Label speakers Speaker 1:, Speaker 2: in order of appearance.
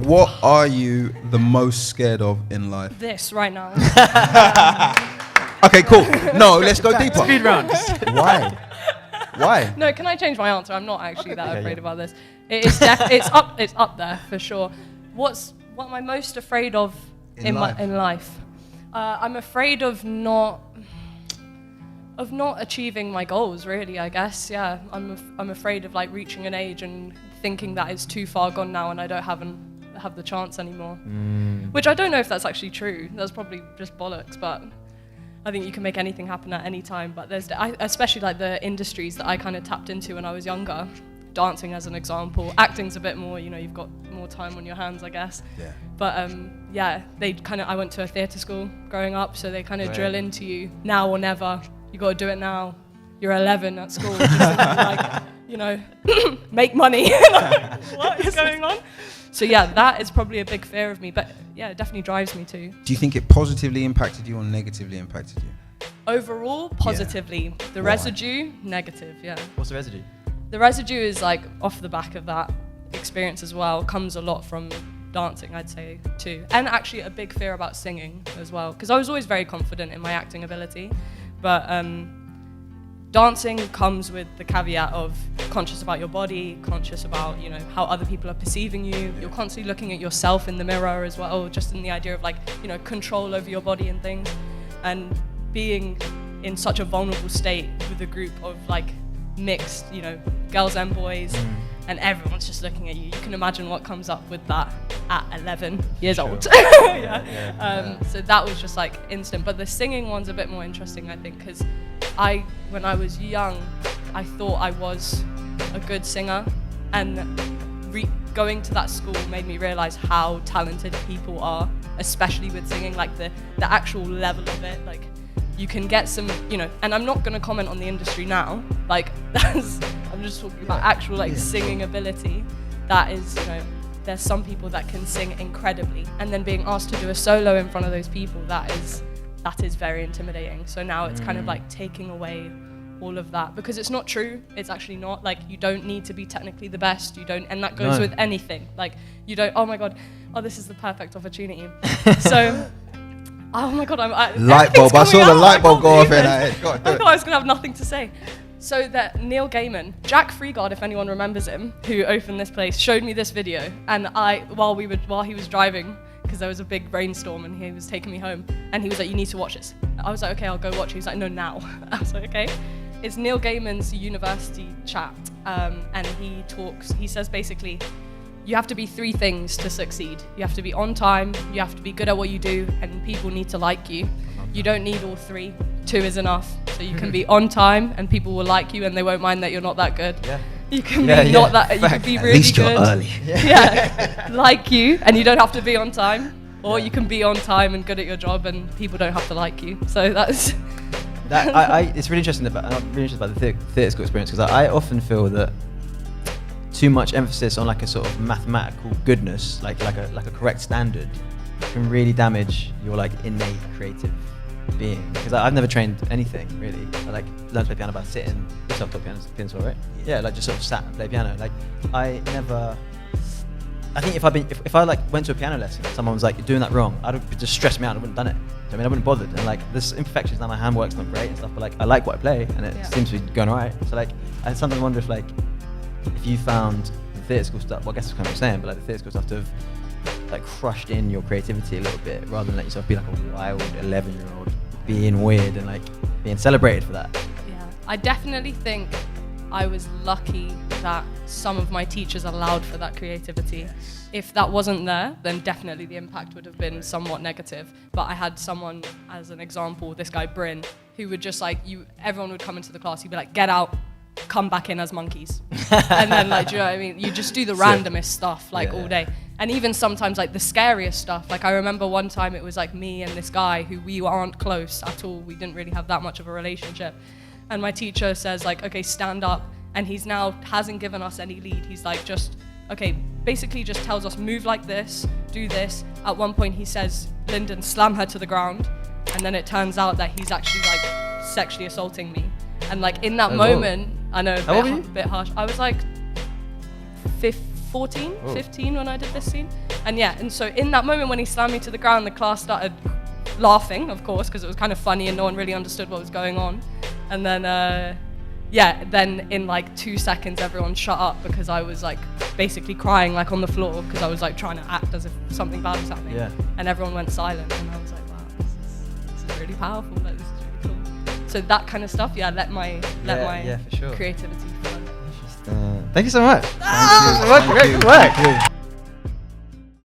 Speaker 1: What are you the most scared of in life?
Speaker 2: This right now.
Speaker 1: Okay, cool. No, let's go deeper.
Speaker 3: Speed round.
Speaker 1: Why? Why?
Speaker 2: No, can I change my answer? I'm not actually that afraid about this. It is it's up there for sure. What am I most afraid of in life? I'm afraid of not achieving my goals, really, I guess. Yeah, I'm afraid of like reaching an age and thinking that it's too far gone now and I don't have the chance anymore. Which I don't know if that's actually true. That's probably just bollocks, but I think you can make anything happen at any time. But especially like the industries that I kind of tapped into when I was younger, dancing as an example. Acting's a bit more, you've got more time on your hands, I guess. Yeah. But I went to a theatre school growing up, so they kind of drill into you now or never. You got to do it now. You're 11 at school, just make money. What is going on? So yeah, that is probably a big fear of me, but yeah, it definitely drives me too.
Speaker 1: Do you think it positively impacted you or negatively impacted you?
Speaker 2: Overall, positively. Yeah. The residue, negative, yeah.
Speaker 3: What's the residue?
Speaker 2: The residue is like off the back of that experience as well, comes a lot from dancing, I'd say too. And actually a big fear about singing as well, because I was always very confident in my acting ability, but dancing comes with the caveat of conscious about your body, conscious about, how other people are perceiving you. You're constantly looking at yourself in the mirror as well, just in the idea of control over your body and things. And being in such a vulnerable state with a group of mixed, girls and boys, and everyone's just looking at you. You can imagine what comes up with that at 11 years old. So that was just instant. But the singing one's a bit more interesting, I think, because when I was young, I thought I was a good singer, and going to that school made me realize how talented people are, especially with singing, the actual level of it. You can get some, and I'm not going to comment on the industry now. I'm just talking about actual singing ability. That is, there's some people that can sing incredibly, and then being asked to do a solo in front of those people, that is very intimidating. So now it's kind of taking away all of that, because it's not true. It's actually not. You don't need to be technically the best. You don't, and that goes with anything. You don't. Oh my God. Oh, this is the perfect opportunity. So. Oh my God,
Speaker 1: light bulb. I saw the light bulb go off in I
Speaker 2: thought I was going to have nothing to say. So that Neil Gaiman, Jack Freegard, if anyone remembers him, who opened this place, showed me this video. And while he was driving, because there was a big rainstorm and he was taking me home, and he was like, you need to watch this. I was like, okay, I'll go watch it. He was like, no, now. I was like, okay. It's Neil Gaiman's university chat. And he says basically, you have to be 3 things to succeed. You have to be on time, you have to be good at what you do, and people need to like you. You don't need all 3. 2 is enough. So you can be on time and people will like you and they won't mind that you're not that good. Yeah. You can be not that, you can be really good. At least you're early. Yeah. Like you, and you don't have to be on time. Or you can be on time and good at your job and people don't have to like you. So that's...
Speaker 3: It's really interesting about the theatre school experience, because I often feel that too much emphasis on a sort of mathematical goodness, like a correct standard, can really damage your innate creative being. Because I've never trained anything really. I learned to play piano by sitting. You self-taught piano, right? Yeah, just sort of sat and play piano. I never. I think if I went to a piano lesson and someone was doing that wrong, I'd just stress me out. I wouldn't have done it. I wouldn't have bothered. And there's imperfections now. My handwork's not great and stuff, but I like what I play and it seems to be going alright. So I sometimes wonder if you found the theatre school stuff, well, I guess that's kind of what I'm saying, but the theatre school stuff to have crushed in your creativity a little bit, rather than let yourself be a wild 11-year-old being weird and being celebrated for that.
Speaker 2: Yeah, I definitely think I was lucky that some of my teachers allowed for that creativity. If that wasn't there, then definitely the impact would have been somewhat negative. But I had someone, as an example, this guy Bryn, who would just everyone would come into the class, he'd be like, get out, come back in as monkeys. And then do you know what I mean? You just do the randomest stuff all day. And even sometimes the scariest stuff. I remember one time it was me and this guy who we aren't close at all. We didn't really have that much of a relationship. And my teacher says okay, stand up. And he's now hasn't given us any lead. He's basically just tells us move like this, do this. At one point he says, Lyndon, slam her to the ground. And then it turns out that he's actually sexually assaulting me. And in that moment, I know, a bit harsh. I was 15 when I did this scene. And so in that moment when he slammed me to the ground, the class started laughing, of course, because it was kind of funny and no one really understood what was going on. And then, then in like 2 seconds, everyone shut up because I was like basically crying like on the floor because I was like trying to act as if something bad was happening.
Speaker 3: Yeah.
Speaker 2: And everyone went silent, and I was like, wow, this is really powerful. Like, this is really cool. So that kind of stuff, let my
Speaker 3: for sure.
Speaker 2: creativity flow.
Speaker 3: Thank you so much.
Speaker 1: Thank you.
Speaker 3: Great work.